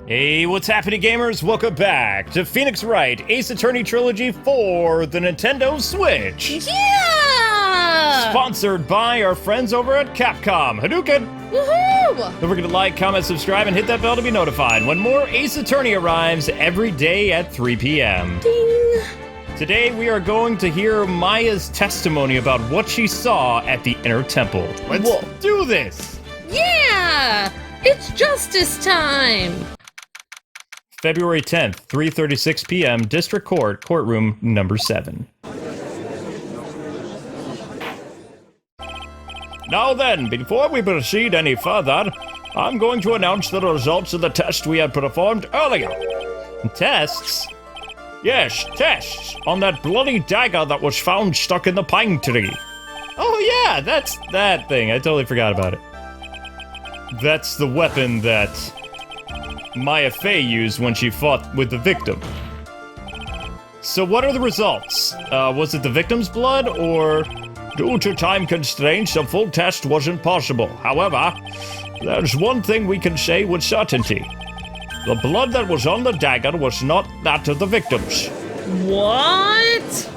Hey, what's happening, gamers? Welcome back to Phoenix Wright Ace Attorney Trilogy for the Nintendo Switch. Yeah! Sponsored by our friends over at Capcom. Hadouken! Woohoo! Don't forget to like, comment, subscribe, and hit that bell to be notified when more Ace Attorney arrives every day at 3 p.m. Ding! Today we are going to hear Maya's testimony about what she saw at the Inner Temple. Let's do this! Yeah! It's justice time! February 10th, 3:36 p.m., District Court, courtroom number 7. Now then, before we proceed any further, I'm going to announce the results of the test we had performed earlier. Tests? Yes, tests on that bloody dagger that was found stuck in the pine tree. Oh yeah, that's that thing. I totally forgot about it. That's the weapon that Maya Fey used when she fought with the victim. So what are the results? Was it the victim's blood, or... Due to time constraints, a full test wasn't possible. However, there's one thing we can say with certainty. The blood that was on the dagger was not that of the victims. What?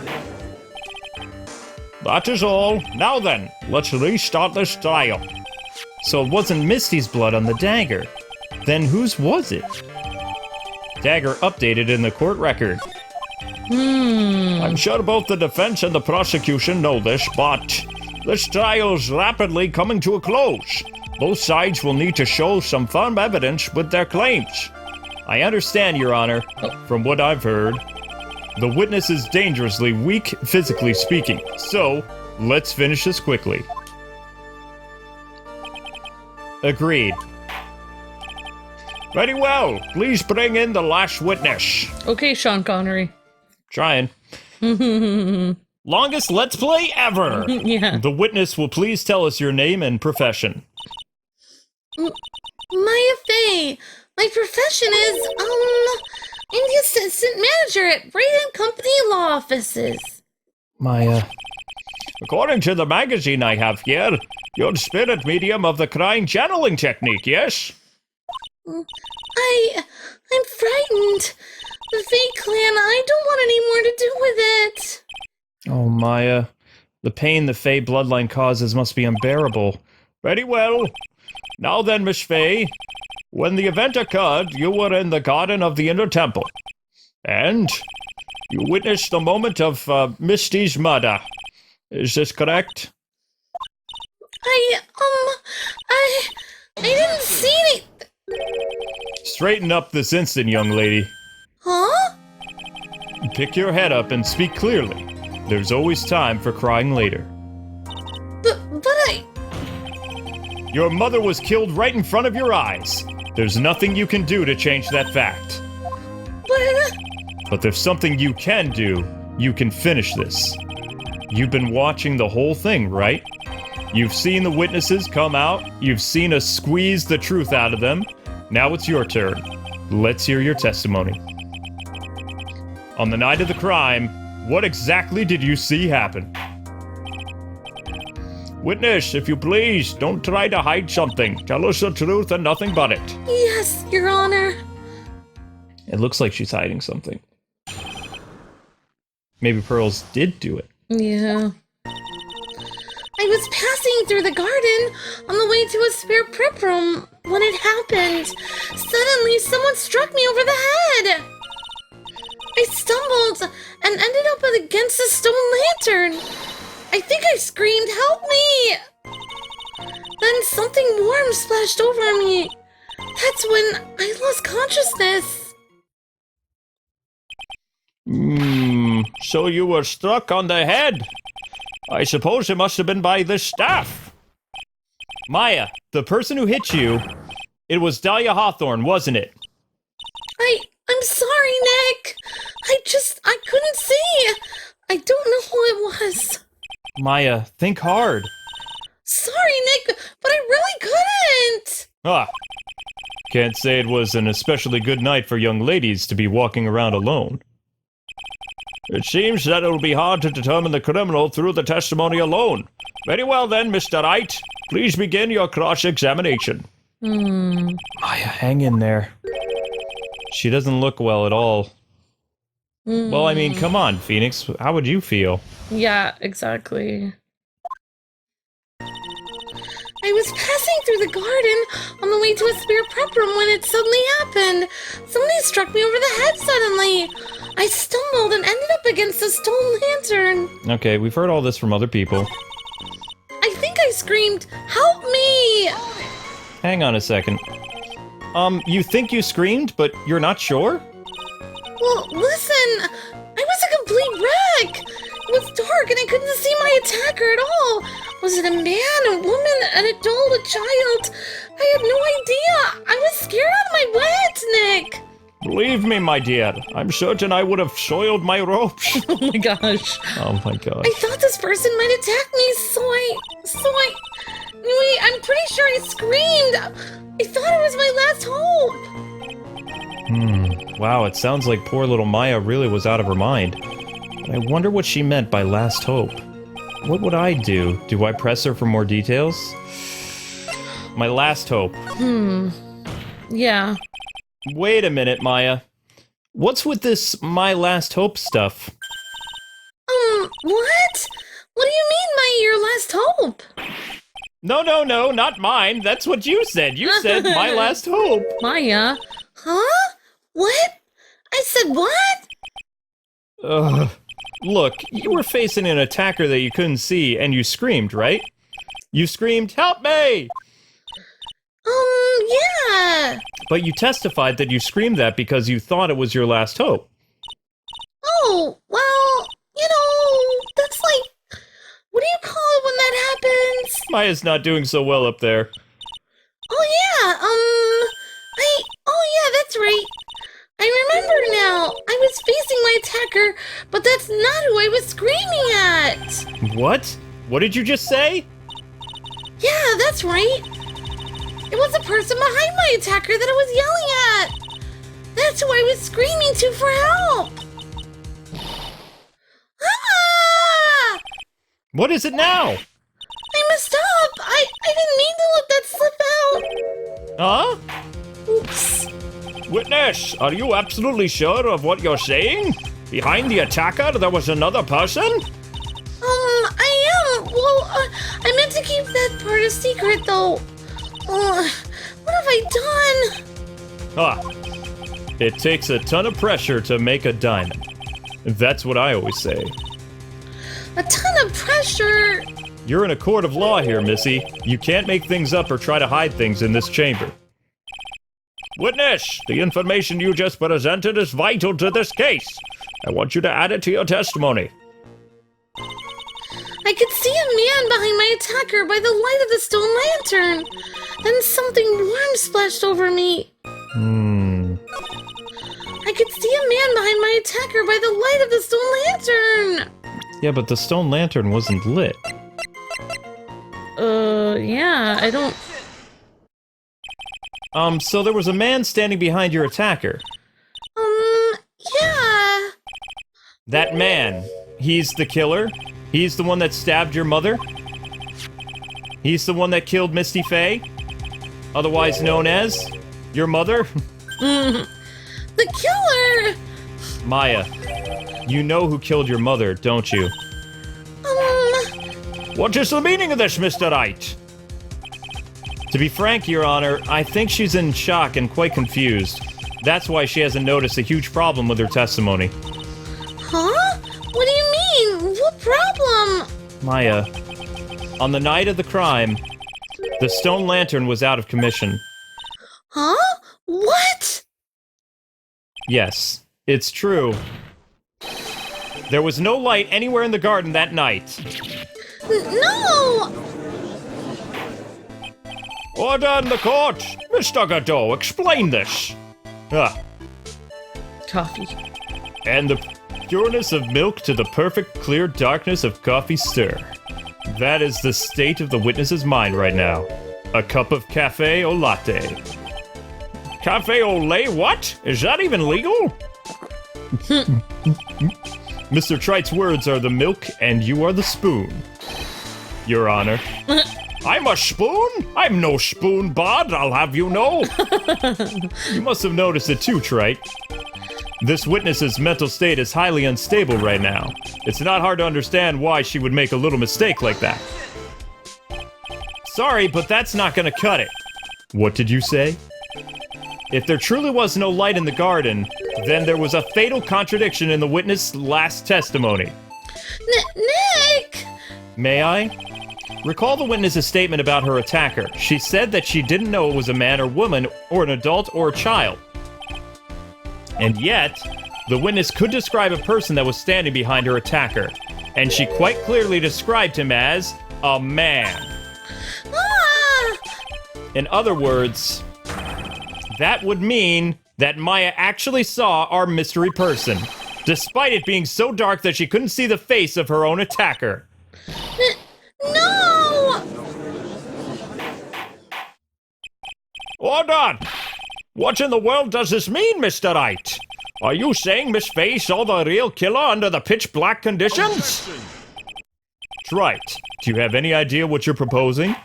That is all. Now then, let's restart this trial. So it wasn't Misty's blood on the dagger. Then whose was it? Dagger updated in the court record. I'm sure both the defense and the prosecution know this, but this trial is rapidly coming to a close. Both sides will need to show some firm evidence with their claims. I understand, Your Honor. From what I've heard, the witness is dangerously weak, physically speaking. So, let's finish this quickly. Agreed. Very well. Please bring in the last witness. Okay, Sean Connery. Trying. Longest Let's Play ever. Yeah. The witness will please tell us your name and profession. Maya Fey. My profession is, I'm the assistant manager at Wright & Company Law Offices. Maya. According to the magazine I have here, you're the spirit medium of the crying channeling technique, yes? I'm frightened. The Fey clan, I don't want any more to do with it. Oh, Maya. The pain the Fey bloodline causes must be unbearable. Very well. Now then, Miss Fey. When the event occurred, you were in the garden of the Inner Temple. And you witnessed the moment of Misty's murder. Is this correct? I didn't see any... Straighten up this instant, young lady. Huh? Pick your head up and speak clearly. There's always time for crying later. But I... Your mother was killed right in front of your eyes. There's nothing you can do to change that fact. But there's something you can do. You can finish this. You've been watching the whole thing, right? You've seen the witnesses come out. You've seen us squeeze the truth out of them. Now it's your turn. Let's hear your testimony. On the night of the crime, what exactly did you see happen? Witness, if you please, don't try to hide something. Tell us the truth and nothing but it. Yes, Your Honor. It looks like she's hiding something. Maybe Pearls did do it. Yeah. I was passing through the garden on the way to a spare prep room when it happened. Suddenly, someone struck me over the head. I stumbled and ended up against a stone lantern. I think I screamed, "Help me!" Then something warm splashed over me. That's when I lost consciousness. So you were struck on the head. I suppose it must have been by this staff. Maya, the person who hit you, it was Dahlia Hawthorne, wasn't it? I'm sorry, Nick. I couldn't see. I don't know who it was. Maya, think hard. Sorry, Nick, but I really couldn't. Can't say it was an especially good night for young ladies to be walking around alone. It seems that it will be hard to determine the criminal through the testimony alone. Very well then, Mr. Wright. Please begin your cross-examination. Hmm. Maya, hang in there. She doesn't look well at all. Well, I mean, come on, Phoenix. How would you feel? Yeah, exactly. I was passing through the garden on the way to a spare prep room when it suddenly happened. Somebody struck me over the head suddenly. I stumbled and ended up against a stone lantern. Okay, we've heard all this from other people. I think I screamed, "Help me!" Hang on a second. You think you screamed, but you're not sure? Well, listen, I was a complete wreck. It was dark and I couldn't see my attacker at all. Was it a man, a woman, an adult, a child? I had no idea. I was scared out of my wits, Nick. Believe me, my dear, I'm certain I would have soiled my ropes. Oh my gosh. Oh my gosh. I thought this person might attack me, so I... Wait, I'm pretty sure I screamed. I thought it was my last hope. Wow, it sounds like poor little Maya really was out of her mind. I wonder what she meant by last hope. What would I do? Do I press her for more details? My last hope. Yeah. Wait a minute, Maya. What's with this my last hope stuff? What? What do you mean by your last hope? No, not mine. That's what you said. You said my last hope. Maya? Huh? What? I said what? Look, you were facing an attacker that you couldn't see, and you screamed, right? You screamed, "Help me!" Yeah. But you testified that you screamed that because you thought it was your last hope. Oh, well, that's like, what do you call it when that happens? Maya's not doing so well up there. Oh, yeah, that's right. I remember now. I was facing my attacker, but that's not who I was screaming at. What? What did you just say? Yeah, that's right. It was the person behind my attacker that I was yelling at. That's who I was screaming to for help. Ah! What is it now? I messed up. I didn't mean to let that slip out. Huh? Oops. Witness, are you absolutely sure of what you're saying? Behind the attacker, there was another person? I am. Well, I meant to keep that part a secret, though. What have I done? It takes a ton of pressure to make a diamond. That's what I always say. A ton of pressure? You're in a court of law here, Missy. You can't make things up or try to hide things in this chamber. Witness, the information you just presented is vital to this case. I want you to add it to your testimony. I could see a man behind my attacker by the light of the stone lantern. Then something warm splashed over me. I could see a man behind my attacker by the light of the stone lantern. Yeah, but the stone lantern wasn't lit. Yeah, I don't... So there was a man standing behind your attacker. Yeah. That man, he's the killer? He's the one that stabbed your mother? He's the one that killed Misty Faye? Otherwise known as your mother? The killer! Maya, you know who killed your mother, don't you? What is the meaning of this, Mr. Wright? To be frank, Your Honor, I think she's in shock and quite confused. That's why she hasn't noticed a huge problem with her testimony. Huh? What do you mean? What problem? Maya, on the night of the crime, the stone lantern was out of commission. Huh? What? Yes, it's true. There was no light anywhere in the garden that night. No! Order in the court! Mr. Godot, explain this! Coffee. And the pureness of milk to the perfect clear darkness of coffee stir. That is the state of the witness's mind right now. A cup of cafe au latte. Cafe au lait? What? Is that even legal? Mr. Tright's words are the milk and you are the spoon. Your Honor. I'm a spoon? I'm no spoon bud, I'll have you know. You must have noticed it too, Trite. This witness's mental state is highly unstable right now. It's not hard to understand why she would make a little mistake like that. Sorry, but that's not gonna cut it. What did you say? If there truly was no light in the garden, then there was a fatal contradiction in the witness' last testimony. Nick! May I? Recall the witness's statement about her attacker. She said that she didn't know it was a man or woman, or an adult or a child. And yet, the witness could describe a person that was standing behind her attacker, and she quite clearly described him as a man. Ah! In other words, that would mean that Maya actually saw our mystery person, despite it being so dark that she couldn't see the face of her own attacker. No! Hold on! What in the world does this mean, Mr. Wright? Are you saying Miss Faye saw the real killer under the pitch black conditions? Right. Do you have any idea what you're proposing?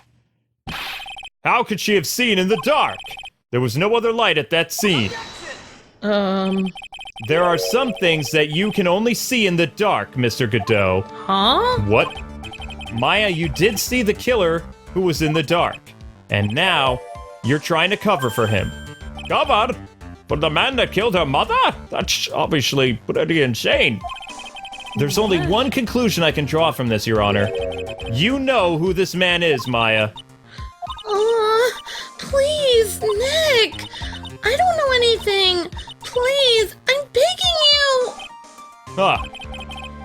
How could she have seen in the dark? There was no other light at that scene. There are some things that you can only see in the dark, Mr. Godot. Huh? What? Maya, you did see the killer who was in the dark. And now, you're trying to cover for him. Cover? For the man that killed her mother? That's obviously pretty insane. There's only one conclusion I can draw from this, Your Honor. You know who this man is, Maya. Please, Nick. I don't know anything. Please, I'm begging you. Huh.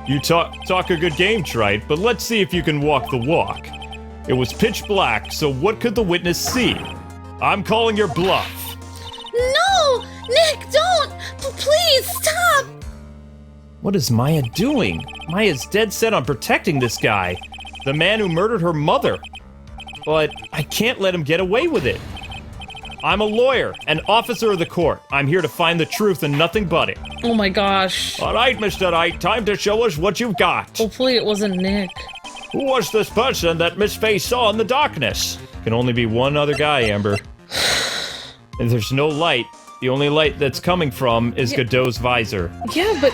You talk a good game, Trite, but let's see if you can walk the walk. It was pitch black, so what could the witness see? I'm calling your bluff. No! Nick, don't! Please, stop! What is Maya doing? Maya's dead set on protecting this guy, the man who murdered her mother. But I can't let him get away with it. I'm a lawyer, an officer of the court. I'm here to find the truth and nothing but it. Oh my gosh. All right, Mr. Wright, time to show us what you've got. Hopefully it wasn't Nick. Who was this person that Miss Faye saw in the darkness? Can only be one other guy, Amber. And there's no light. The only light that's coming from is Godot's visor. Yeah, but...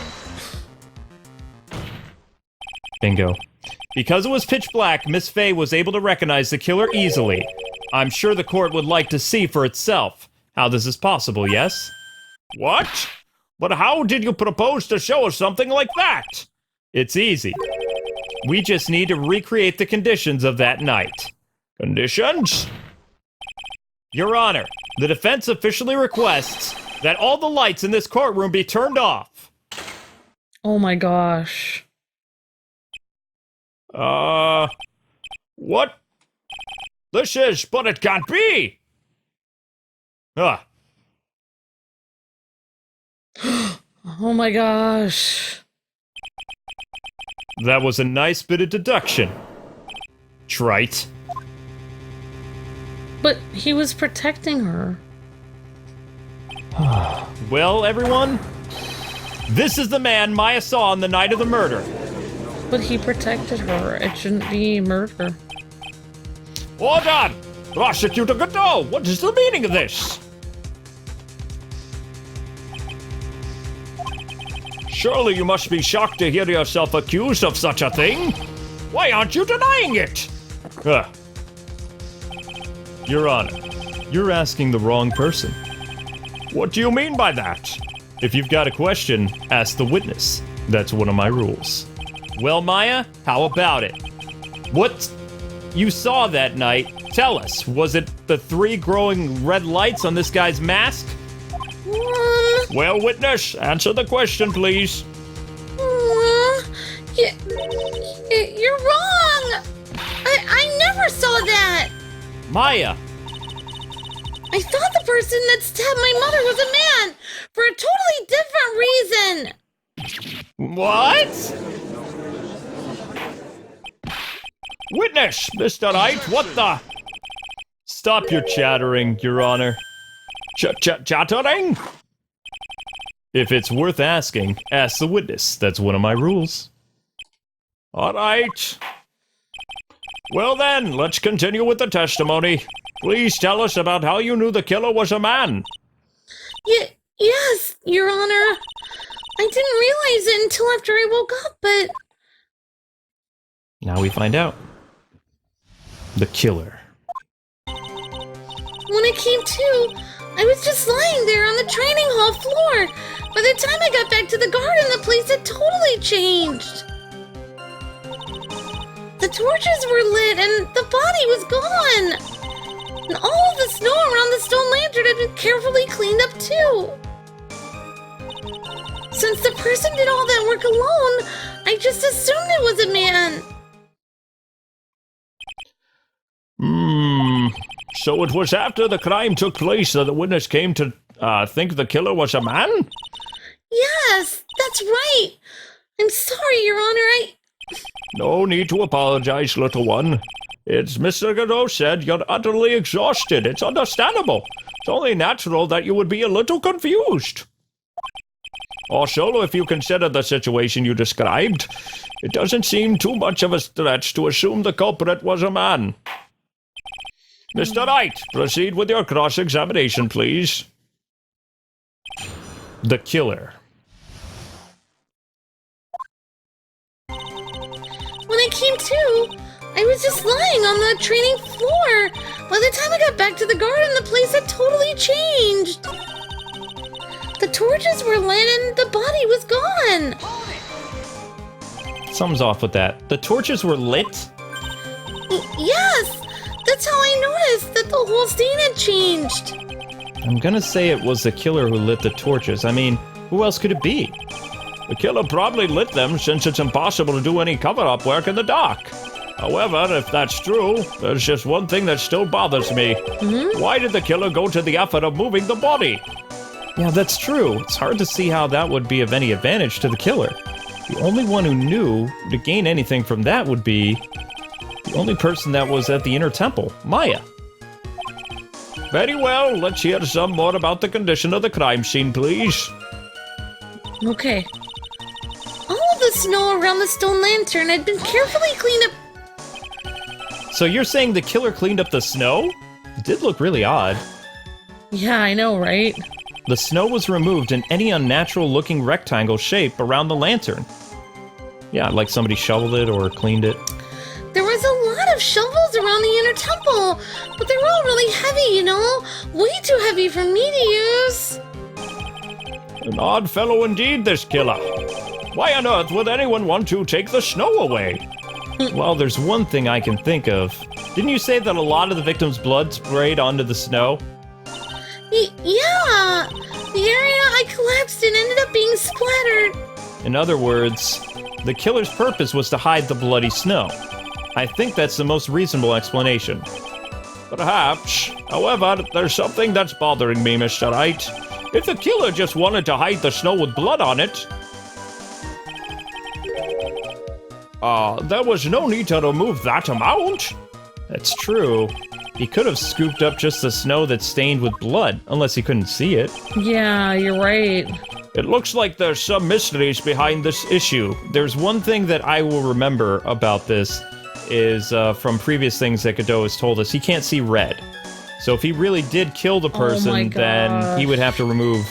Bingo. Because it was pitch black, Miss Faye was able to recognize the killer easily. I'm sure the court would like to see for itself how this is possible, yes? What? But how did you propose to show us something like that? It's easy. We just need to recreate the conditions of that night. Conditions? Your Honor, the defense officially requests that all the lights in this courtroom be turned off. Oh my gosh. What? This is, but it can't be! Oh my gosh. That was a nice bit of deduction. Trite. But he was protecting her. Well, everyone, this is the man Maya saw on the night of the murder. But he protected her. It shouldn't be murder. Hold on! Prosecutor Godot, what is the meaning of this? Surely you must be shocked to hear yourself accused of such a thing. Why aren't you denying it? Your Honor, you're asking the wrong person. What do you mean by that? If you've got a question, ask the witness. That's one of my rules. Well, Maya, how about it? What you saw that night, tell us. Was it the 3 growing red lights on this guy's mask? Well, witness, answer the question, please. You're wrong! I never saw that! Maya! I thought the person that stabbed my mother was a man! For a totally different reason! What? Witness, Mr. Wright, what the? Stop your chattering, Your Honor. Chattering? If it's worth asking, ask the witness. That's one of my rules. All right. Well then, let's continue with the testimony. Please tell us about how you knew the killer was a man. Yes, Your Honor. I didn't realize it until after I woke up, but... Now we find out. The killer. When I came to, I was just lying there on the training hall floor. By the time I got back to the garden, the place had totally changed. The torches were lit and the body was gone. And all of the snow around the stone lantern had been carefully cleaned up too. Since the person did all that work alone, I just assumed it was a man. So it was after the crime took place that the witness came to think the killer was a man? Yes, that's right. I'm sorry, Your Honor, No need to apologize, little one. It's Mr. Godot said, you're utterly exhausted. It's understandable. It's only natural that you would be a little confused. Also, if you consider the situation you described, it doesn't seem too much of a stretch to assume the culprit was a man. Mr. Wright, proceed with your cross-examination, please. The killer. When I came to, I was just lying on the training floor. By the time I got back to the garden, the place had totally changed. The torches were lit and the body was gone. Something's off with that. The torches were lit? Yes, that's how I noticed that the whole scene had changed. I'm gonna say it was the killer who lit the torches. I mean, who else could it be? The killer probably lit them since it's impossible to do any cover-up work in the dark. However, if that's true, there's just one thing that still bothers me. Why did the killer go to the effort of moving the body? Yeah, that's true. It's hard to see how that would be of any advantage to the killer. The only one who knew to gain anything from that would be the only person that was at the inner temple, Maya. Very well, let's hear some more about the condition of the crime scene, please. Okay. All of the snow around the stone lantern had been carefully cleaned up. So you're saying the killer cleaned up the snow? It did look really odd. Yeah, I know, right? The snow was removed in any unnatural-looking rectangle shape around the lantern. Yeah, like somebody shoveled it or cleaned it. There was a lot of shovels around the inner temple, but they were all really heavy, you know? Way too heavy for me to use. An odd fellow indeed, this killer. Why on earth would anyone want to take the snow away? Well, there's one thing I can think of. Didn't you say that a lot of the victim's blood sprayed onto the snow? Yeah! The area I collapsed in ended up being splattered. In other words, the killer's purpose was to hide the bloody snow. I think that's the most reasonable explanation. Perhaps. However, there's something that's bothering me, Mr. Wright. If the killer just wanted to hide the snow with blood on it, there was no need to remove that amount. That's true. He could have scooped up just the snow that's stained with blood, unless he couldn't see it. Yeah, you're right. It looks like there's some mysteries behind this issue. There's one thing that I will remember about this is from previous things that Godot has told us. He can't see red. So if he really did kill the person, then he would have to remove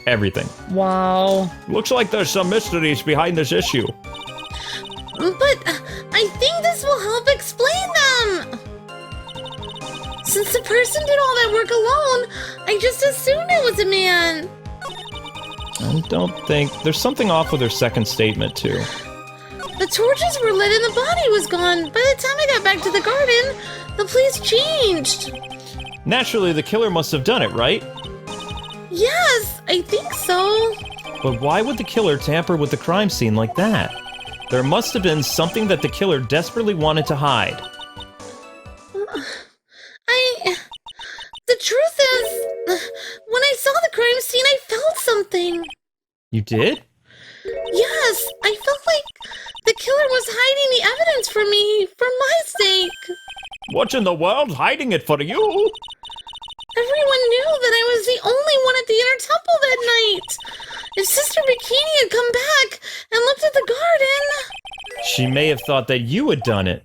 everything. Wow. Looks like there's some mysteries behind this issue. But I think this will help explain them. Since the person did all that work alone, I just assumed it was a man. I don't think... There's something off with her second statement, too. The torches were lit and the body was gone. By the time I got back to the garden, the place changed. Naturally, the killer must have done it, right? Yes, I think so. But why would the killer tamper with the crime scene like that? There must have been something that the killer desperately wanted to hide. The truth is, when I saw the crime scene, I felt something. You did? Yes, I felt like the killer was hiding the evidence from me, for my sake. What in the world? Hiding it for you? Everyone knew that I was the only one at the inner temple that night. If Sister Bikini had come back and looked at the garden... She may have thought that you had done it.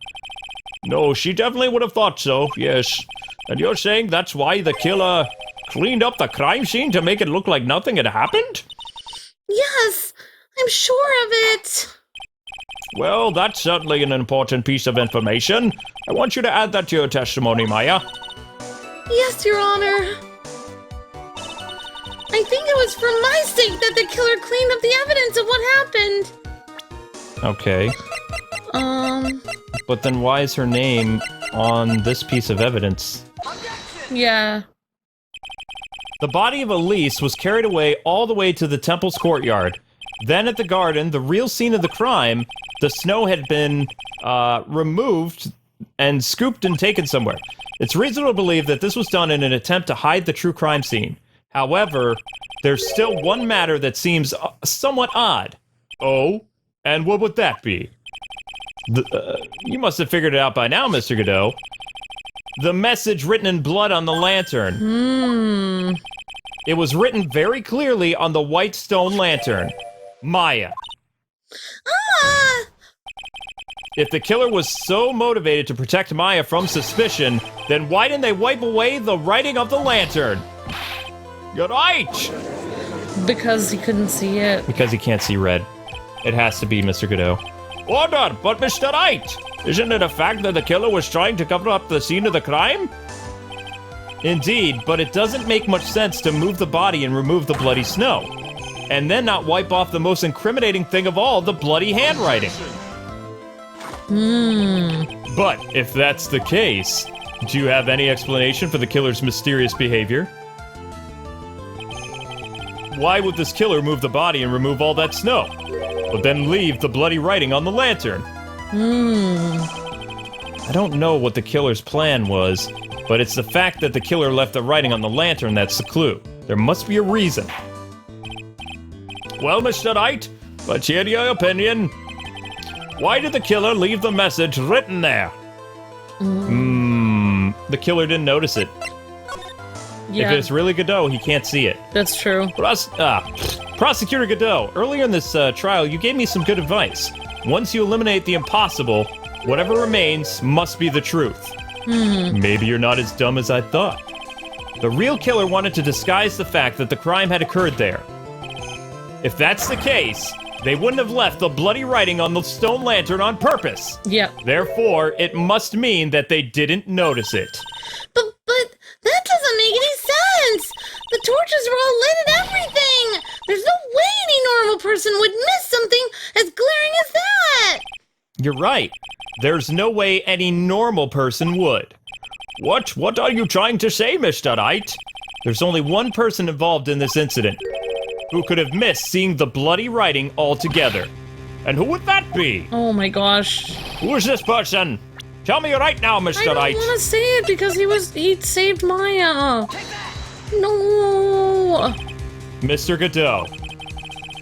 No, she definitely would have thought so, yes. And you're saying that's why the killer cleaned up the crime scene to make it look like nothing had happened? Yes, I'm sure of it. Well, that's certainly an important piece of information. I want you to add that to your testimony, Maya. Yes, Your Honor. I think it was for my sake that the killer cleaned up the evidence of what happened. Okay. But then why is her name on this piece of evidence? Yeah. The body of Elise was carried away all the way to the temple's courtyard. Then at the garden, the real scene of the crime, the snow had been removed and scooped and taken somewhere. It's reasonable to believe that this was done in an attempt to hide the true crime scene. However, there's still one matter that seems somewhat odd. Oh? And what would that be? You must have figured it out by now, Mr. Godot. The message written in blood on the lantern. It was written very clearly on the white stone lantern. Maya. Ah! If the killer was so motivated to protect Maya from suspicion, then why didn't they wipe away the writing of the lantern? You're right! Because he couldn't see it. Because he can't see red. It has to be Mr. Godot. Order, but Mr. Wright! Isn't it a fact that the killer was trying to cover up the scene of the crime? Indeed, but it doesn't make much sense to move the body and remove the bloody snow. And then not wipe off the most incriminating thing of all, the bloody handwriting. But if that's the case, do you have any explanation for the killer's mysterious behavior? Why would this killer move the body and remove all that snow, but then leave the bloody writing on the lantern? I don't know what the killer's plan was, but it's the fact that the killer left the writing on the lantern that's the clue. There must be a reason. Well, Mr. Wright, let's hear your opinion. Why did the killer leave the message written there? The killer didn't notice it. Yeah. If it's really Godot, he can't see it. That's true. Prosecutor Godot, earlier in this trial, you gave me some good advice. Once you eliminate the impossible, whatever remains must be the truth. Maybe you're not as dumb as I thought. The real killer wanted to disguise the fact that the crime had occurred there. If that's the case, they wouldn't have left the bloody writing on the stone lantern on purpose. Yep. Therefore, it must mean that they didn't notice it. But that doesn't make any sense! The torches were all lit and everything! There's no way any normal person would miss something as glaring as that! You're right. There's no way any normal person would. What are you trying to say, Mr. Wright? There's only one person involved in this incident who could have missed seeing the bloody writing altogether. And who would that be? Oh my gosh. Who is this person? Tell me right now, Mr. Wright. I don't want to say it because he saved Maya. No. Mr. Godot,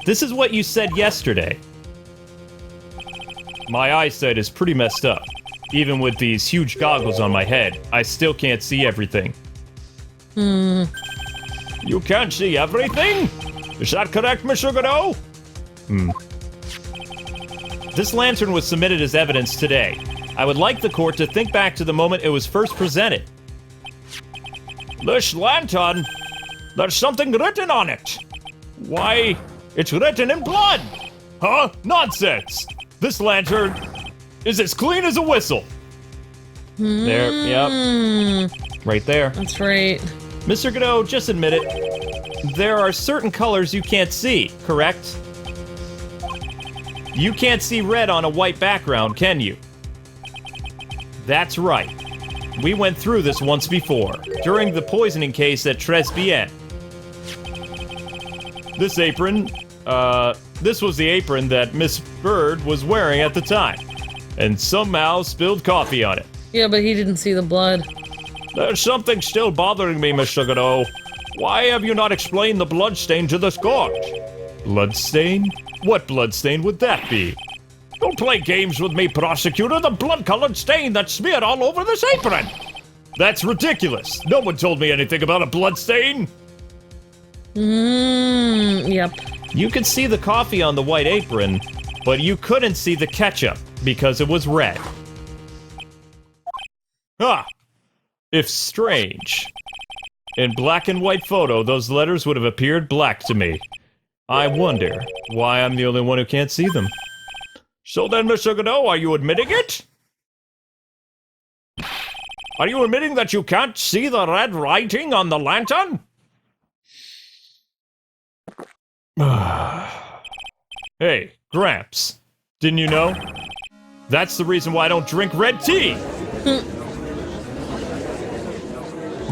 this is what you said yesterday. My eyesight is pretty messed up. Even with these huge goggles on my head, I still can't see everything. You can't see everything? Is that correct, Mr. Godot? This lantern was submitted as evidence today. I would like the court to think back to the moment it was first presented. This lantern? There's something written on it. Why, it's written in blood. Huh? Nonsense. This lantern is as clean as a whistle. There, yep. Right there. That's right. Mr. Godot, just admit it. There are certain colors you can't see, correct? You can't see red on a white background, can you? That's right. We went through this once before, during the poisoning case at Tribulations. This apron, this was the apron that Miss Bird was wearing at the time, and somehow spilled coffee on it. Yeah, but he didn't see the blood. There's something still bothering me, Mr. Godot. Why have you not explained the bloodstain to this court? Bloodstain? What bloodstain would that be? Don't play games with me, prosecutor. The blood-colored stain that's smeared all over this apron. That's ridiculous. No one told me anything about a bloodstain. Yep. You could see the coffee on the white apron, but you couldn't see the ketchup because it was red. if strange. In black and white photo, those letters would have appeared black to me. I wonder why I'm the only one who can't see them. So then, Mr. Godot, are you admitting it? Are you admitting that you can't see the red writing on the lantern? Hey, Gramps, didn't you know? That's the reason why I don't drink red tea!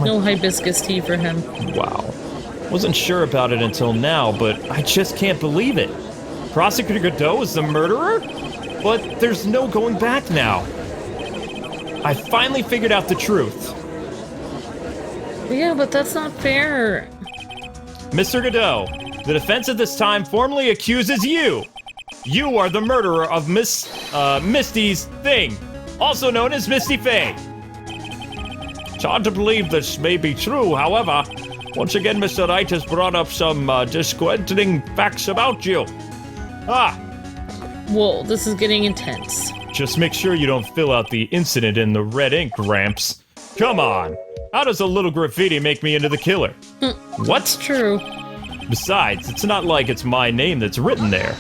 No hibiscus tea for him. Wow. Wasn't sure about it until now, but I just can't believe it. Prosecutor Godot is the murderer? But there's no going back now. I finally figured out the truth. Yeah, but that's not fair. Mr. Godot, the defense at this time formally accuses you. You are the murderer of Misty's thing, also known as Misty Faye. It's hard to believe this may be true, however, once again Mr. Wright has brought up some disquieting facts about you. Whoa, this is getting intense. Just make sure you don't fill out the incident in the red ink, Gramps. Come on. How does a little graffiti make me into the killer? What's true? Besides, it's not like it's my name that's written there.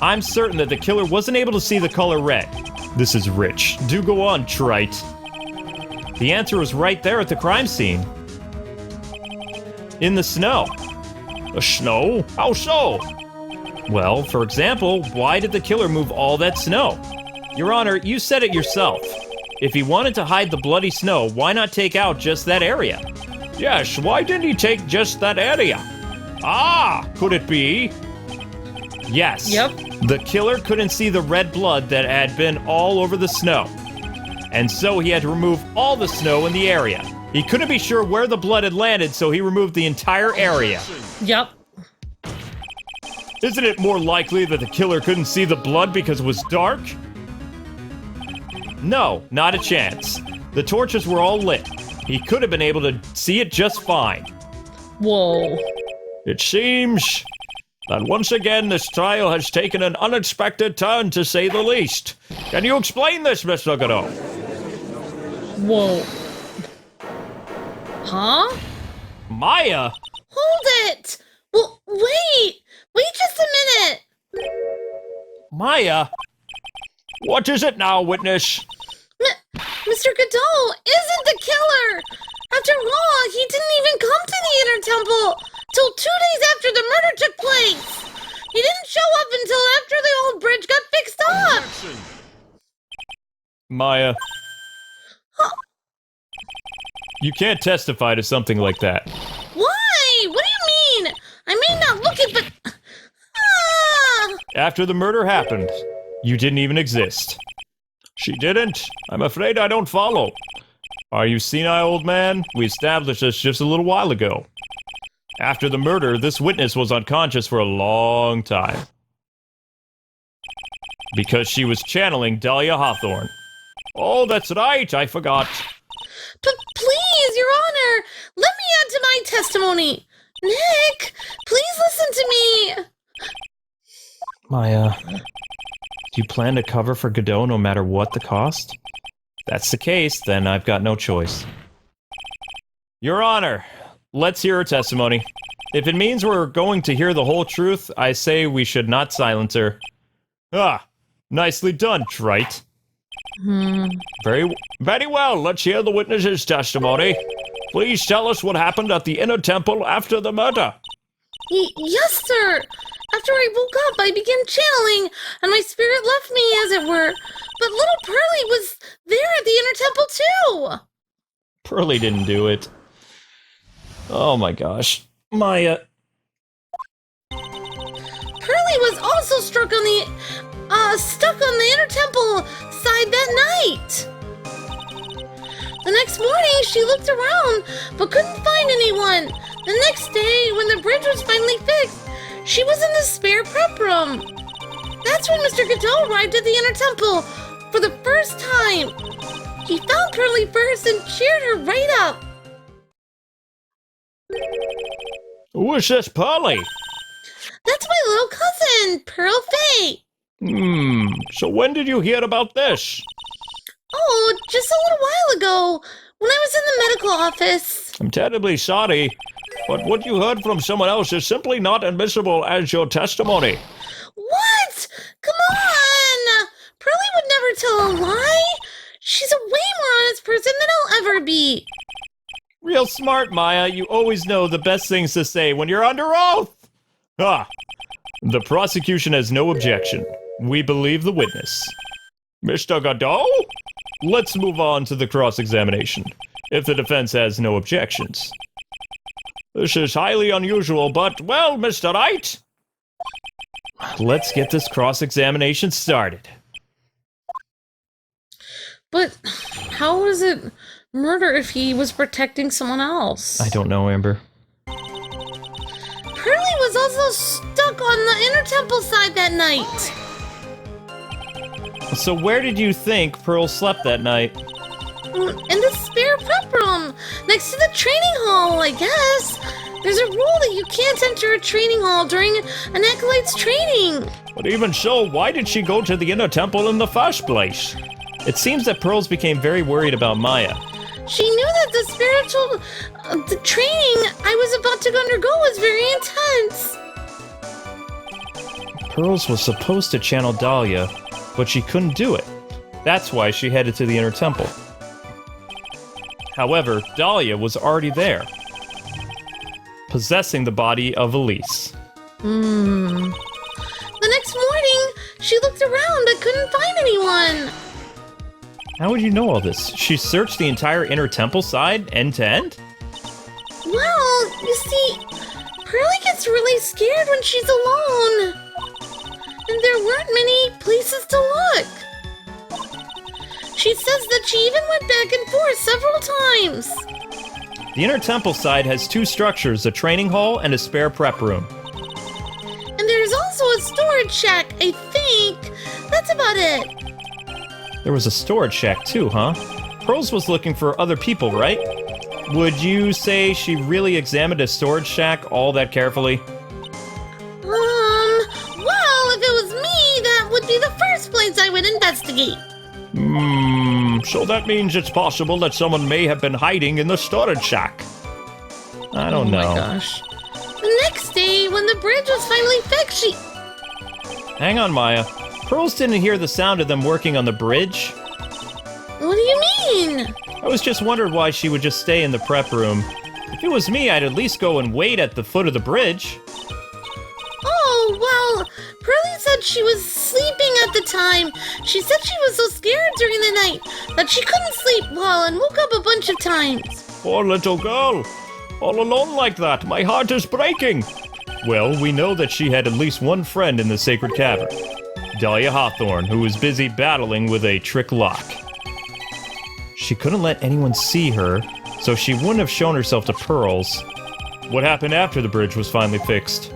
I'm certain that the killer wasn't able to see the color red. This is rich. Do go on, Trite. The answer was right there at the crime scene. In the snow. The snow? How so? Well, for example, why did the killer move all that snow? Your Honor, you said it yourself. If he wanted to hide the bloody snow, why not take out just that area? Yes, why didn't he take just that area? Could it be? Yes. Yep. The killer couldn't see the red blood that had been all over the snow. And so he had to remove all the snow in the area. He couldn't be sure where the blood had landed, so he removed the entire area. Yep. Isn't it more likely that the killer couldn't see the blood because it was dark? No, not a chance. The torches were all lit. He could have been able to see it just fine. Whoa. It seems that once again this trial has taken an unexpected turn, to say the least. Can you explain this, Mr. Godot? Whoa. Huh? Maya? Hold it! Well, wait! Wait just a minute! Maya? What is it now, witness? Mr. Godot isn't the killer! After all, he didn't even come to the Inner Temple till 2 days after the murder took place! He didn't show up until after the old bridge got fixed up! Maya. Huh? You can't testify to something like that. Why? What do you mean? I may not look it, but... After the murder happened, you didn't even exist. She didn't? I'm afraid I don't follow. Are you senile, old man? We established this just a little while ago. After the murder, this witness was unconscious for a long time. Because she was channeling Dahlia Hawthorne. Oh, that's right, I forgot. But please, Your Honor, let me add to my testimony. Nick, please listen to me. Maya, do you plan to cover for Godot no matter what the cost? If that's the case, then I've got no choice. Your Honor, let's hear her testimony. If it means we're going to hear the whole truth, I say we should not silence her. Nicely done, Trite. Very well, let's hear the witness's testimony. Please tell us what happened at the Inner Temple after the murder. Yes, sir. After I woke up, I began channeling, and my spirit left me, as it were. But little Pearly was there at the Inner Temple, too. Pearly didn't do it. Oh my gosh. Maya. Pearly was also stuck on the Inner Temple side that night. The next morning, she looked around, but couldn't find anyone. The next day, when the bridge was finally fixed, she was in the spare prep room. That's when Mr. Godot arrived at the Inner Temple for the first time. He found Pearly first and cheered her right up. Who is this Pearly? That's my little cousin, Pearl Faye. So when did you hear about this? Oh, just a little while ago, when I was in the medical office. I'm terribly sorry, but what you heard from someone else is simply not admissible as your testimony. What? Come on! Pearlie would never tell a lie. She's a way more honest person than I'll ever be. Real smart, Maya. You always know the best things to say when you're under oath. Ah, the prosecution has no objection. We believe the witness. Mr. Godot? Let's move on to the cross-examination, if the defense has no objections. This is highly unusual, but, well, Mr. Wright, let's get this cross-examination started. But how was it murder if he was protecting someone else? I don't know, Amber. Pearlie was also stuck on the inner temple side that night. So where did you think Pearl slept that night? In the spare prep room, next to the training hall, I guess. There's a rule that you can't enter a training hall during an acolyte's training. But even so, why did she go to the inner temple in the first place? It seems that Pearls became very worried about Maya. She knew that the spiritual the training I was about to undergo was very intense. Pearls was supposed to channel Dahlia, but she couldn't do it. That's why she headed to the inner temple. However, Dahlia was already there, possessing the body of Elise. The next morning, she looked around but couldn't find anyone. How would you know all this? She searched the entire inner temple side, end to end? Well, you see, Pearlie gets really scared when she's alone. And there weren't many places to look. She says that she even went back and forth several times. The inner temple side has two structures, a training hall and a spare prep room. And there's also a storage shack, I think. That's about it. There was a storage shack too, huh? Pearls was looking for other people, right? Would you say she really examined a storage shack all that carefully? Well, if it was me, that would be the first place I would investigate. So that means it's possible that someone may have been hiding in the storage shack. I don't know. Oh my gosh. The next day, when the bridge was finally fixed, Hang on, Maya. Pearls didn't hear the sound of them working on the bridge. What do you mean? I was just wondering why she would just stay in the prep room. If it was me, I'd at least go and wait at the foot of the bridge. Oh, well, Pearlie said she was sleeping at the time. She said she was so scared during the night that she couldn't sleep well and woke up a bunch of times. Poor little girl. All alone like that. My heart is breaking. Well, we know that she had at least one friend in the sacred cavern. Dahlia Hawthorne, who was busy battling with a trick lock. She couldn't let anyone see her, so she wouldn't have shown herself to Pearls. What happened after the bridge was finally fixed?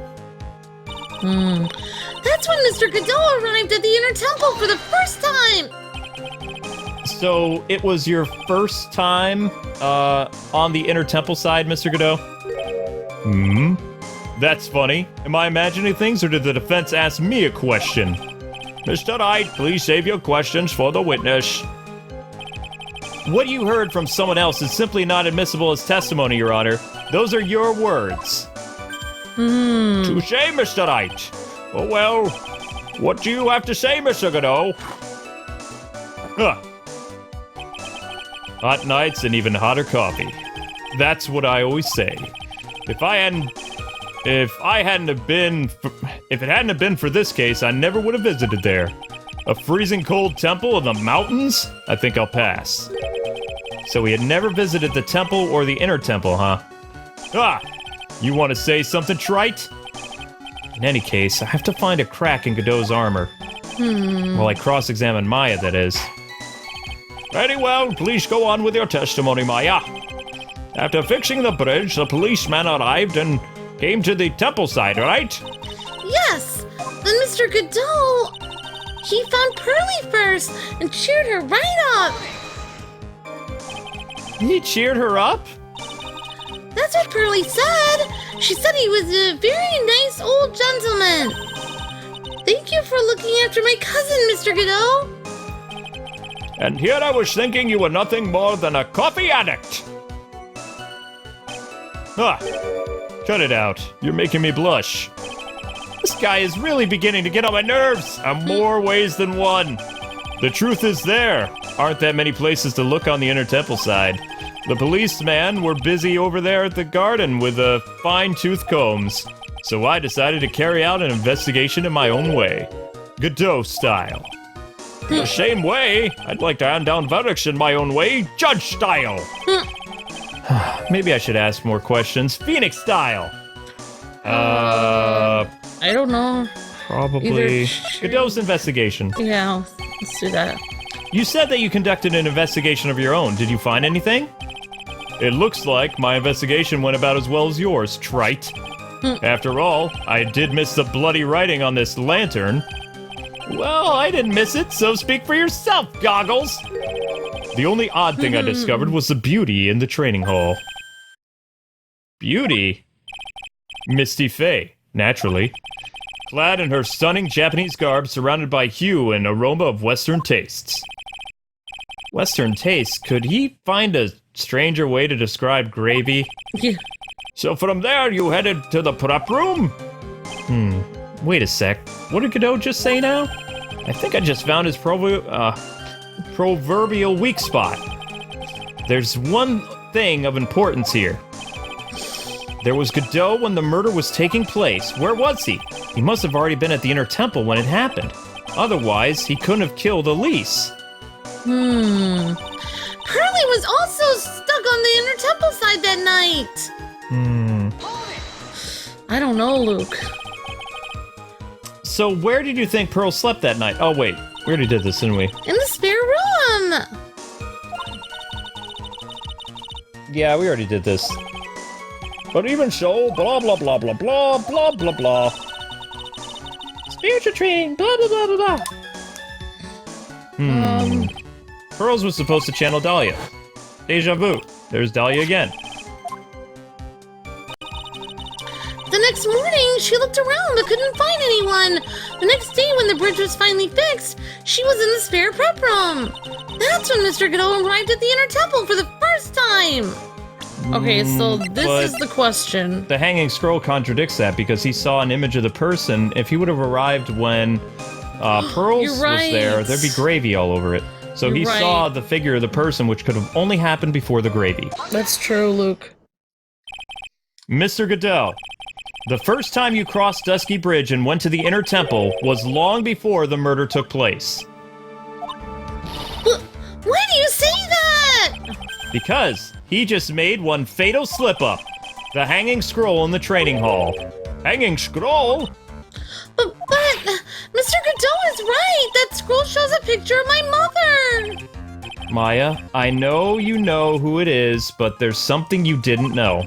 That's when Mr. Godot arrived at the inner temple for the first time. So, it was your first time on the inner temple side, Mr. Godot? That's funny. Am I imagining things, or did the defense ask me a question? Mr. Wright, please save your questions for the witness. What you heard from someone else is simply not admissible as testimony, Your Honor. Those are your words. Touché, Mr. Wright. Oh, well, what do you have to say, Mr. Godot? Huh. Hot nights and even hotter coffee. That's what I always say. If it hadn't have been for this case, I never would have visited there. A freezing cold temple in the mountains? I think I'll pass. So he had never visited the temple or the inner temple, huh? You want to say something, Trite? In any case, I have to find a crack in Godot's armor. While I cross-examine Maya, that is. Very well, please go on with your testimony, Maya. After fixing the bridge, the policeman arrived and came to the temple side, right? Yes, then Mr. Godot, he found Pearlie first and cheered her right up. He cheered her up? That's what Pearlie said. She said he was a very nice old gentleman. Thank you for looking after my cousin, Mr. Godot. And here I was thinking you were nothing more than a coffee addict. Ah, cut it out. You're making me blush. This guy is really beginning to get on my nerves in more ways than one. The truth is there aren't that many places to look on the Inner Temple side. The policemen were busy over there at the garden with fine-tooth combs, so I decided to carry out an investigation in my own way. Godot style. In the same way, I'd like to hand down verdicts in my own way, judge style. Maybe I should ask more questions, Phoenix style. I don't know. Probably Godot's investigation. Yeah, let's do that. You said that you conducted an investigation of your own. Did you find anything? It looks like my investigation went about as well as yours, trite. After all, I did miss the bloody writing on this lantern. Well, I didn't miss it, so speak for yourself, Goggles! The only odd thing I discovered was the beauty in the training hall. Beauty? Misty Faye, naturally. Clad in her stunning Japanese garb, surrounded by hue and aroma of Western tastes. Western tastes? Could he find a stranger way to describe gravy? Yeah. So from there, you headed to the prep room? Wait a sec. What did Godot just say now? I think I just found his proverbial weak spot. There's one thing of importance here. There was Godot when the murder was taking place. Where was he? He must have already been at the Inner Temple when it happened. Otherwise, he couldn't have killed Elise. Pearly was also stuck on the Inner Temple side that night. I don't know, Luke. So where did you think Pearl slept that night? Oh wait, we already did this, didn't we? In the spare room. Yeah, we already did this. But even so, blah blah blah blah blah blah blah blah. Spiritual training, blah blah blah blah blah. Pearls was supposed to channel Dahlia. Deja vu. There's Dahlia again. The next morning, she looked around but couldn't find anyone. The next day, when the bridge was finally fixed, she was in the spare prep room. That's when Mr. Godot arrived at the Inner Temple for the first time. Okay, so this is the question. The hanging scroll contradicts that because he saw an image of the person. If he would have arrived when Pearls was there, there'd be gravy all over it. So he saw the figure of the person, which could have only happened before the gravy. That's true, Luke. Mr. Godot, the first time you crossed Dusky Bridge and went to the Inner Temple was long before the murder took place. Why do you say that? Because he just made one fatal slip-up. The hanging scroll in the training hall. Hanging scroll? But Mr. Godot is right. That scroll shows a picture of my mother. Maya, I know you know who it is, but there's something you didn't know.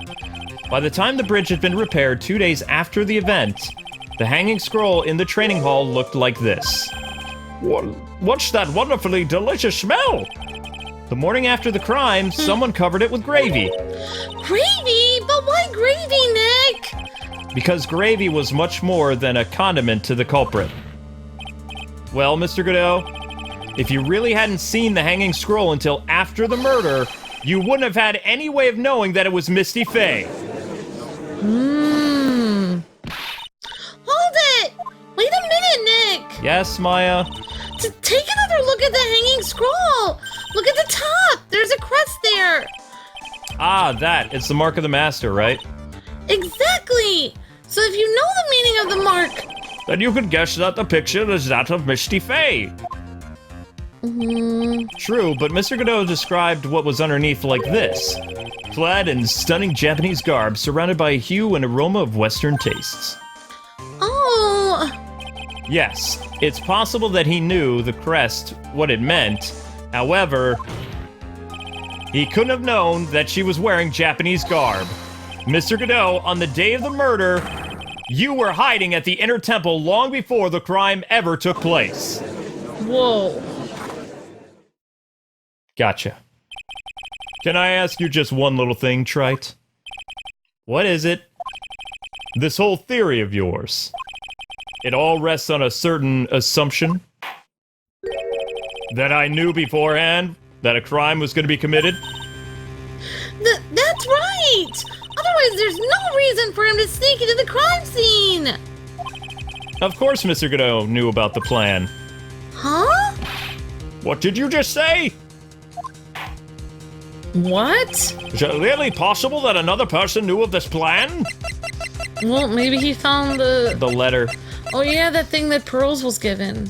By the time the bridge had been repaired 2 days after the event, the hanging scroll in the training hall looked like this. What's that wonderfully delicious smell? The morning after the crime, someone covered it with gravy. Gravy? But why gravy, Nick? Because gravy was much more than a condiment to the culprit. Well, Mr. Godot, if you really hadn't seen the hanging scroll until after the murder, you wouldn't have had any way of knowing that it was Misty Faye. Hold it! Wait a minute, Nick! Yes, Maya? Take another look at the hanging scroll! Look at the top! There's a crest there! Ah, that. It's the mark of the master, right? Exactly! So if you know the meaning of the mark... Then you could guess that the picture is that of Misty Faye. True, but Mr. Godot described what was underneath like this. Clad in stunning Japanese garb, surrounded by a hue and aroma of Western tastes. Oh! Yes, it's possible that he knew the crest, what it meant. However, he couldn't have known that she was wearing Japanese garb. Mr. Godot, on the day of the murder, you were hiding at the Inner Temple long before the crime ever took place. Whoa. Gotcha. Can I ask you just one little thing, Trite? What is it? This whole theory of yours. It all rests on a certain assumption? That I knew beforehand that a crime was going to be committed? That's right! Otherwise, there's no reason for him to sneak into the crime scene! Of course Mr. Godot knew about the plan. Huh? What did you just say? What? Is it really possible that another person knew of this plan? Well, maybe he found the letter. Oh yeah, that thing that Pearls was given.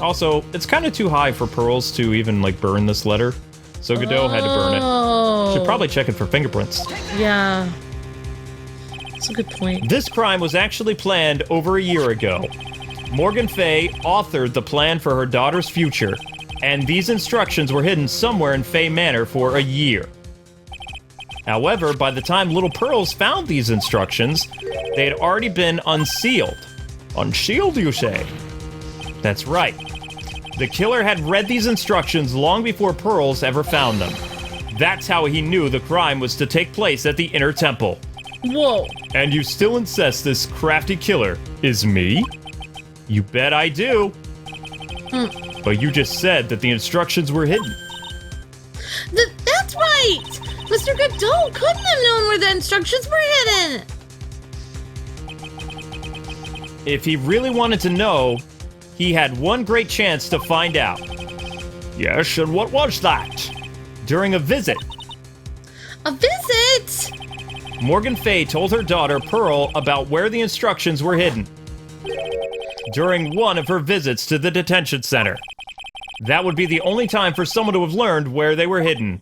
Also, it's kind of too high for Pearls to even, like, burn this letter. So Godot had to burn it. Should probably check it for fingerprints. Yeah. That's a good point. This crime was actually planned over a year ago. Morgan Fay authored the plan for her daughter's future, and these instructions were hidden somewhere in Fay Manor for a year. However, by the time Little Pearls found these instructions, they had already been unsealed. Unsealed, you say? That's right. The killer had read these instructions long before Pearls ever found them. That's how he knew the crime was to take place at the Inner Temple. Whoa. And you still insist this crafty killer is me? You bet I do. But you just said that the instructions were hidden. That's right! Mr. Godot couldn't have known where the instructions were hidden! If he really wanted to know, he had one great chance to find out. Yes, and what was that? During a visit. A visit? Morgan Fay told her daughter, Pearl, about where the instructions were hidden. During one of her visits to the detention center. That would be the only time for someone to have learned where they were hidden.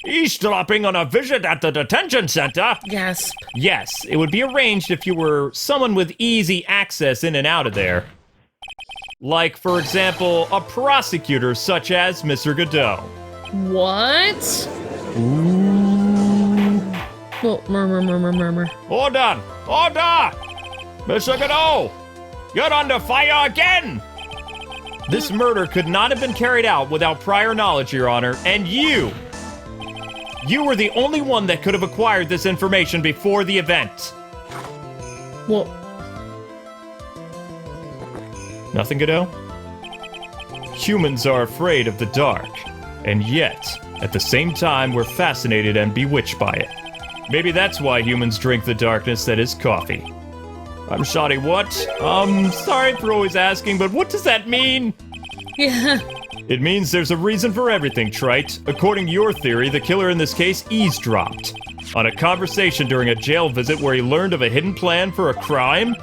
Eavesdropping on a visit at the detention center? Gasp. Yes, it would be arranged if you were someone with easy access in and out of there. Like, for example, a prosecutor such as Mr. Godot. What? Ooh. Well, murmur. Hold on! Order! Mr. Godot! You're under fire again! This murder could not have been carried out without prior knowledge, Your Honor, and you were the only one that could have acquired this information before the event. Well... Nothing, Godot? Humans are afraid of the dark, and yet, at the same time, we're fascinated and bewitched by it. Maybe that's why humans drink the darkness that is coffee. I'm sorry, what? Sorry for always asking, but what does that mean? Yeah. It means there's a reason for everything, Trite. According to your theory, the killer in this case eavesdropped on a conversation during a jail visit where he learned of a hidden plan for a crime.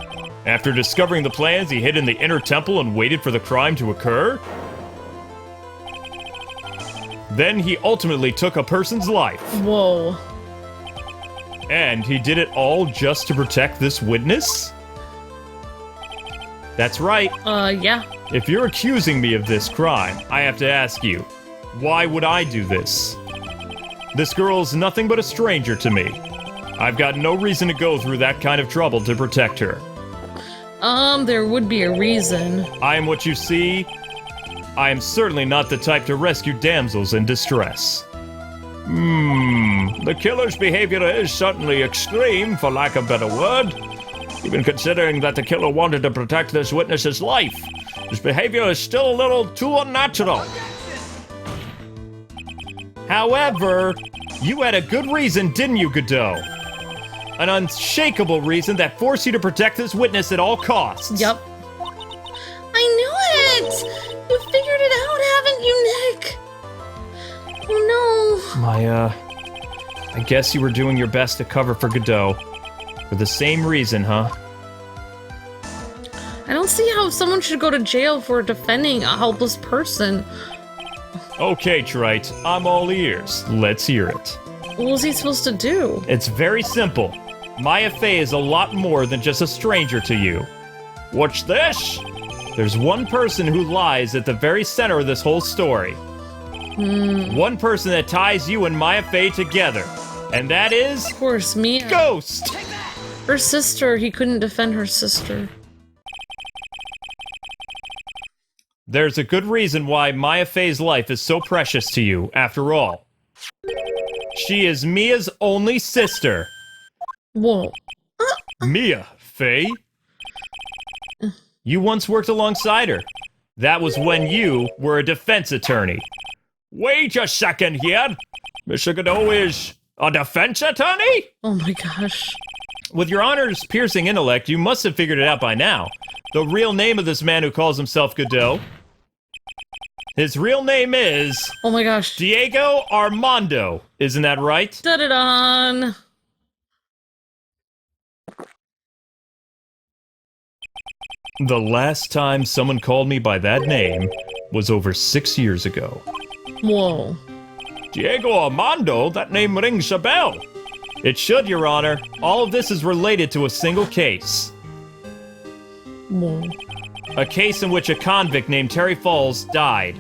After discovering the plans, he hid in the Inner Temple and waited for the crime to occur. Then he ultimately took a person's life. Whoa. And he did it all just to protect this witness? That's right. Yeah. If you're accusing me of this crime, I have to ask you, why would I do this? This girl's nothing but a stranger to me. I've got no reason to go through that kind of trouble to protect her. There would be a reason. I am what you see. I am certainly not the type to rescue damsels in distress. The killer's behavior is certainly extreme, for lack of a better word. Even considering that the killer wanted to protect this witness's life, his behavior is still a little too unnatural. However, you had a good reason, didn't you, Godot? An unshakable reason that forced you to protect this witness at all costs. Yup. I knew it! You figured it out, haven't you, Nick? Oh no. I guess you were doing your best to cover for Godot. For the same reason, huh? I don't see how someone should go to jail for defending a helpless person. Okay, Trite, I'm all ears. Let's hear it. What was he supposed to do? It's very simple. Maya Fey is a lot more than just a stranger to you. What's this? There's one person who lies at the very center of this whole story. One person that ties you and Maya Fey together. And that is... Of course, Mia. Ghost! Her sister. He couldn't defend her sister. There's a good reason why Maya Fey's life is so precious to you, after all. She is Mia's only sister. Whoa. Mia, Fey? You once worked alongside her. That was when you were a defense attorney. Wait a second here. Mr. Godot is a defense attorney? Oh my gosh. With your honor's piercing intellect, you must have figured it out by now. The real name of this man who calls himself Godot. His real name is... Oh my gosh. Diego Armando. Isn't that right? Da-da-don. The last time someone called me by that name was over 6 years ago. Whoa. Diego Armando? That name rings a bell. It should, Your Honor. All of this is related to a single case. Whoa. A case in which a convict named Terry Falls died.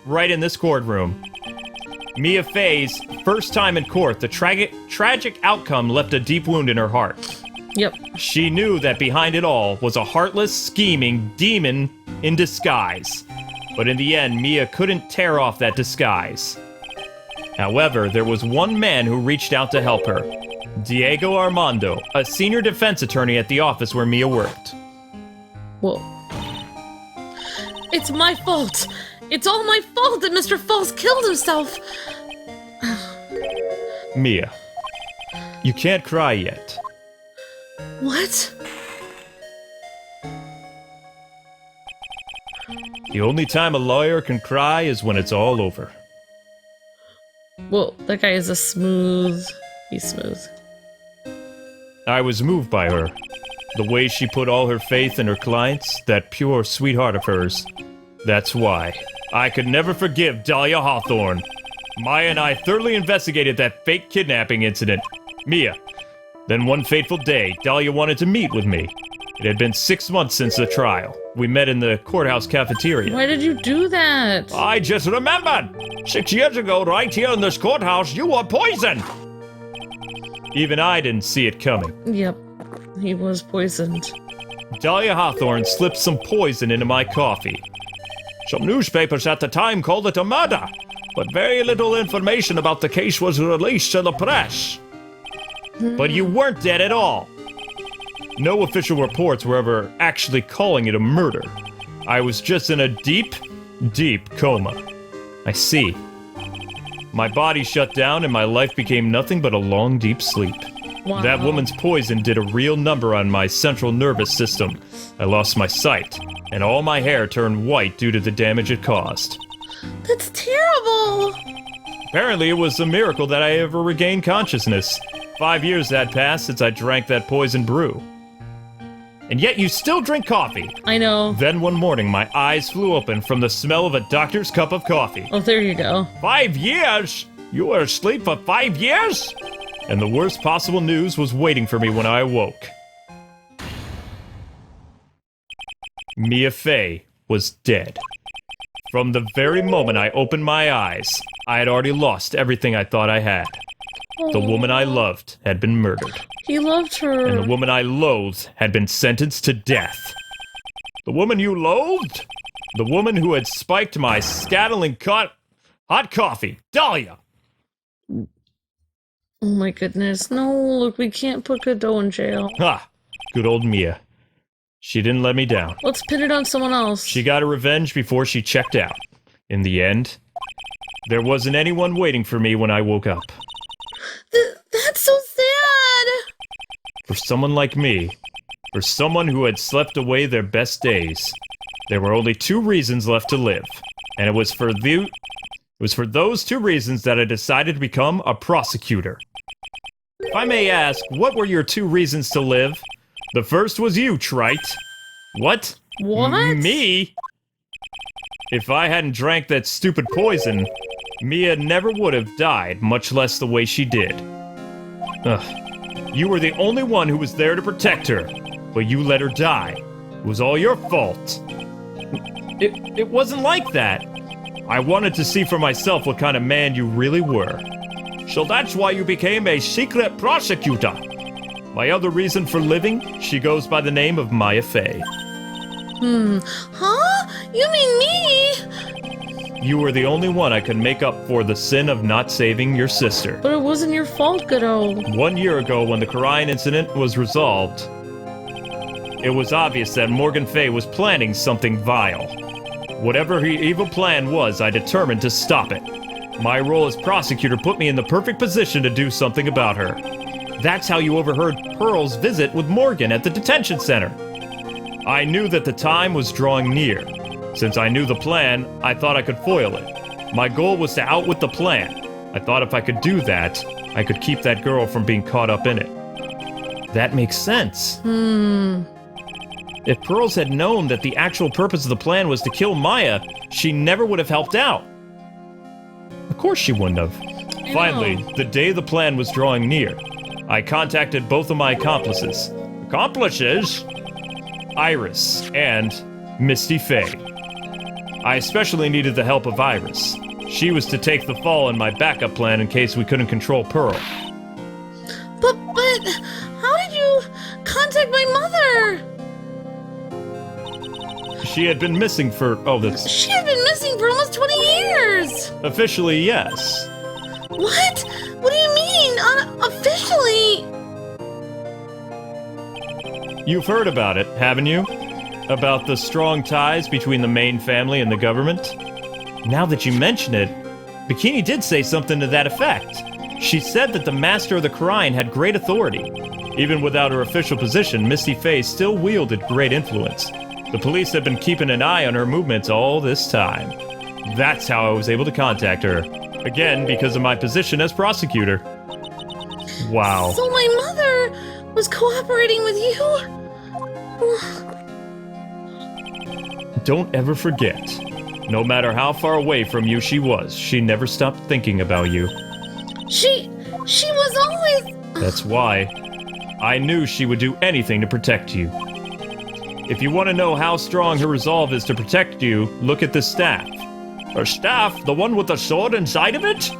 Right in this courtroom. Mia Fey's first time in court, the tragic outcome left a deep wound in her heart. Yep. She knew that behind it all was a heartless, scheming demon in disguise. But in the end, Mia couldn't tear off that disguise. However, there was one man who reached out to help her. Diego Armando, a senior defense attorney at the office where Mia worked. Whoa. It's my fault! It's all my fault that Mr. Falls killed himself! Mia, you can't cry yet. What? The only time a lawyer can cry is when it's all over. Well, that guy is a smooth... He's smooth. I was moved by her. The way she put all her faith in her clients, that pure sweetheart of hers. That's why. I could never forgive Dahlia Hawthorne. Maya and I thoroughly investigated that fake kidnapping incident. Mia. Then one fateful day, Dahlia wanted to meet with me. It had been 6 months since the trial. We met in the courthouse cafeteria. Why did you do that? I just remembered! 6 years ago, right here in this courthouse, you were poisoned! Even I didn't see it coming. Yep. He was poisoned. Dahlia Hawthorne slipped some poison into my coffee. Some newspapers at the time called it a murder, but very little information about the case was released to the press. But you weren't dead at all. No official reports were ever actually calling it a murder. I was just in a deep, deep coma. I see. My body shut down and my life became nothing but a long, deep sleep. Wow. That woman's poison did a real number on my central nervous system. I lost my sight, and all my hair turned white due to the damage it caused. That's terrible! Apparently, it was a miracle that I ever regained consciousness. 5 years had passed since I drank that poison brew. And yet you still drink coffee. I know. Then one morning, my eyes flew open from the smell of a doctor's cup of coffee. Oh, there you go. 5 years? You were asleep for 5 years? And the worst possible news was waiting for me when I awoke. Mia Fey was dead. From the very moment I opened my eyes, I had already lost everything I thought I had. The woman I loved had been murdered. He loved her. And the woman I loathed had been sentenced to death. The woman you loathed? The woman who had spiked my scattling hot coffee. Dahlia! Oh my goodness. No, look, we can't put Godot in jail. Ha! Good old Mia. She didn't let me down. Let's pin it on someone else. She got her revenge before she checked out. In the end, there wasn't anyone waiting for me when I woke up. That's so sad! For someone like me, for someone who had slept away their best days, there were only 2 reasons left to live. And it was for those 2 reasons that I decided to become a prosecutor. If I may ask, what were your 2 reasons to live? The first was you, Trite. What? What? Me? If I hadn't drank that stupid poison, Mia never would have died, much less the way she did. Ugh. You were the only one who was there to protect her, but you let her die. It was all your fault. It wasn't like that. I wanted to see for myself what kind of man you really were. So that's why you became a secret prosecutor. My other reason for living, she goes by the name of Maya Fey. Huh? You mean me? You were the only one I could make up for the sin of not saving your sister. But it wasn't your fault, Godot. 1 year ago, when the Orion incident was resolved, it was obvious that Morgan Fey was planning something vile. Whatever her evil plan was, I determined to stop it. My role as prosecutor put me in the perfect position to do something about her. That's how you overheard Pearl's visit with Morgan at the detention center. I knew that the time was drawing near. Since I knew the plan, I thought I could foil it. My goal was to outwit the plan. I thought if I could do that, I could keep that girl from being caught up in it. That makes sense. If Pearls had known that the actual purpose of the plan was to kill Maya, she never would have helped out. Of course she wouldn't have. Finally, the day the plan was drawing near, I contacted both of my accomplices. Accomplices? Iris and Misty Faye. I especially needed the help of Iris. She was to take the fall in my backup plan in case we couldn't control Pearl. But how did you contact my mother? She had been missing for, She had been missing for almost 20 years! Officially, yes. What? What do you mean, officially? You've heard about it, haven't you? About the strong ties between the main family and the government? Now that you mention it, Bikini did say something to that effect. She said that the Master of the Crime had great authority. Even without her official position, Misty Faye still wielded great influence. The police have been keeping an eye on her movements all this time. That's how I was able to contact her. Again, because of my position as prosecutor. Wow. So my mother was cooperating with you? Don't ever forget. No matter how far away from you she was, she never stopped thinking about you. She was always... That's why I knew she would do anything to protect you. If you want to know how strong her resolve is to protect you, look at this staff. Her staff? The one with the sword inside of it?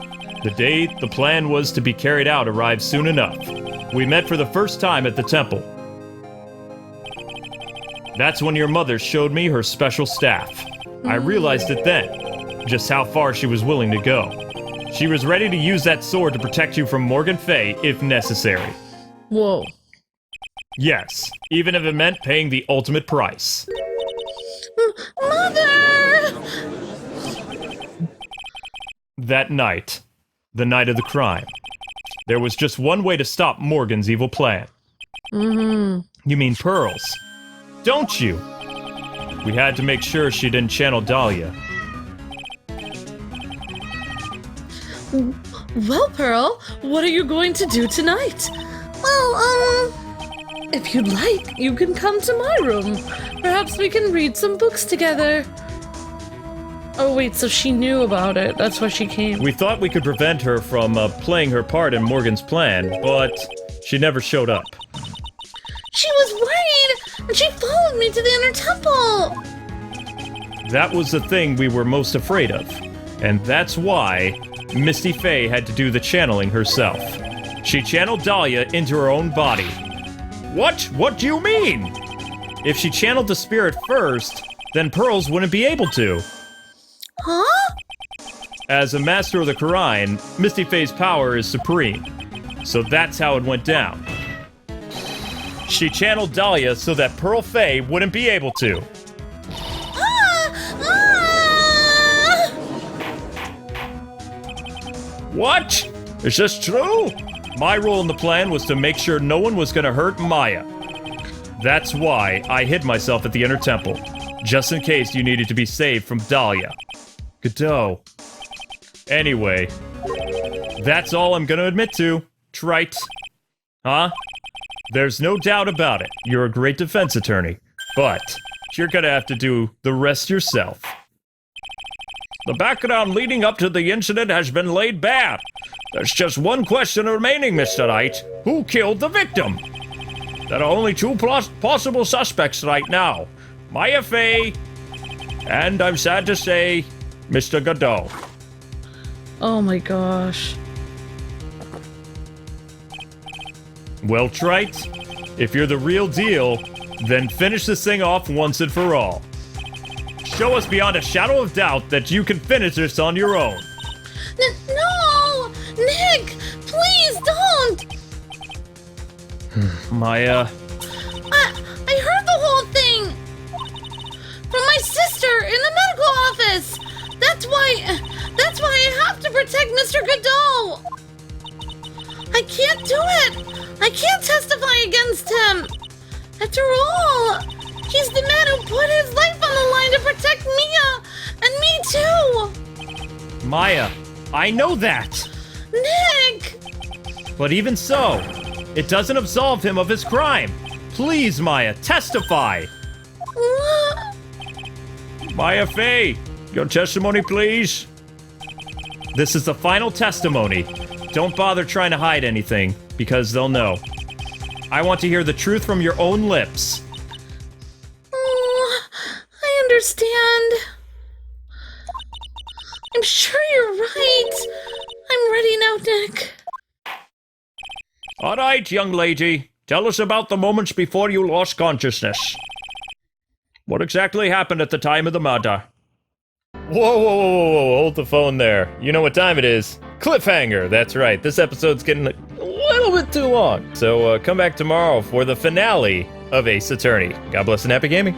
The day the plan was to be carried out arrived soon enough. We met for the first time at the temple. That's when your mother showed me her special staff. I realized it then, just how far she was willing to go. She was ready to use that sword to protect you from Morgan Fay if necessary. Whoa. Yes, even if it meant paying the ultimate price. Mother! That night, the night of the crime, there was just one way to stop Morgan's evil plan. You mean Pearls, don't you? We had to make sure she didn't channel Dahlia. Well, Pearl, what are you going to do tonight? Well, if you'd like, you can come to my room. Perhaps we can read some books together. Oh, wait, so she knew about it. That's why she came. We thought we could prevent her from playing her part in Morgan's plan, but she never showed up. She was worried, and she followed me to the inner temple. That was the thing we were most afraid of, and that's why Misty Faye had to do the channeling herself. She channeled Dahlia into her own body. What? What do you mean? If she channeled the spirit first, then Pearls wouldn't be able to. Huh? As a master of the Quran, Misty Faye's power is supreme, so that's how it went down. She channeled Dahlia so that Pearl Faye wouldn't be able to. What? Is this true? My role in the plan was to make sure no one was going to hurt Maya. That's why I hid myself at the inner temple, just in case you needed to be saved from Dahlia. Godot. Anyway, that's all I'm going to admit to, Trite. Huh? There's no doubt about it. You're a great defense attorney, but you're going to have to do the rest yourself. The background leading up to the incident has been laid bare. There's just one question remaining, Mr. Wright. Who killed the victim? There are only two possible suspects right now. Maya Fey, and I'm sad to say, Mr. Godot. Oh my gosh. Well, Trite, if you're the real deal, then finish this thing off once and for all. Show us beyond a shadow of doubt that you can finish this on your own. No! Nick! Please don't! Maya... I heard the whole thing! From my sister in the medical That's why I have to protect Mr. Godot. I can't do it. I can't testify against him. After all, he's the man who put his life on the line to protect Mia and me too. Maya, I know that. Nick! But even so, it doesn't absolve him of his crime. Please, Maya, testify. What? Maya Fey, your testimony, please. This is the final testimony. Don't bother trying to hide anything, because they'll know. I want to hear the truth from your own lips. Oh, I understand. I'm sure you're right. I'm ready now, Nick. All right, young lady. Tell us about the moments before you lost consciousness. What exactly happened at the time of the murder? Whoa, hold the phone there. You know what time it is. Cliffhanger, that's right. This episode's getting a little bit too long. So come back tomorrow for the finale of Ace Attorney. God bless and happy gaming.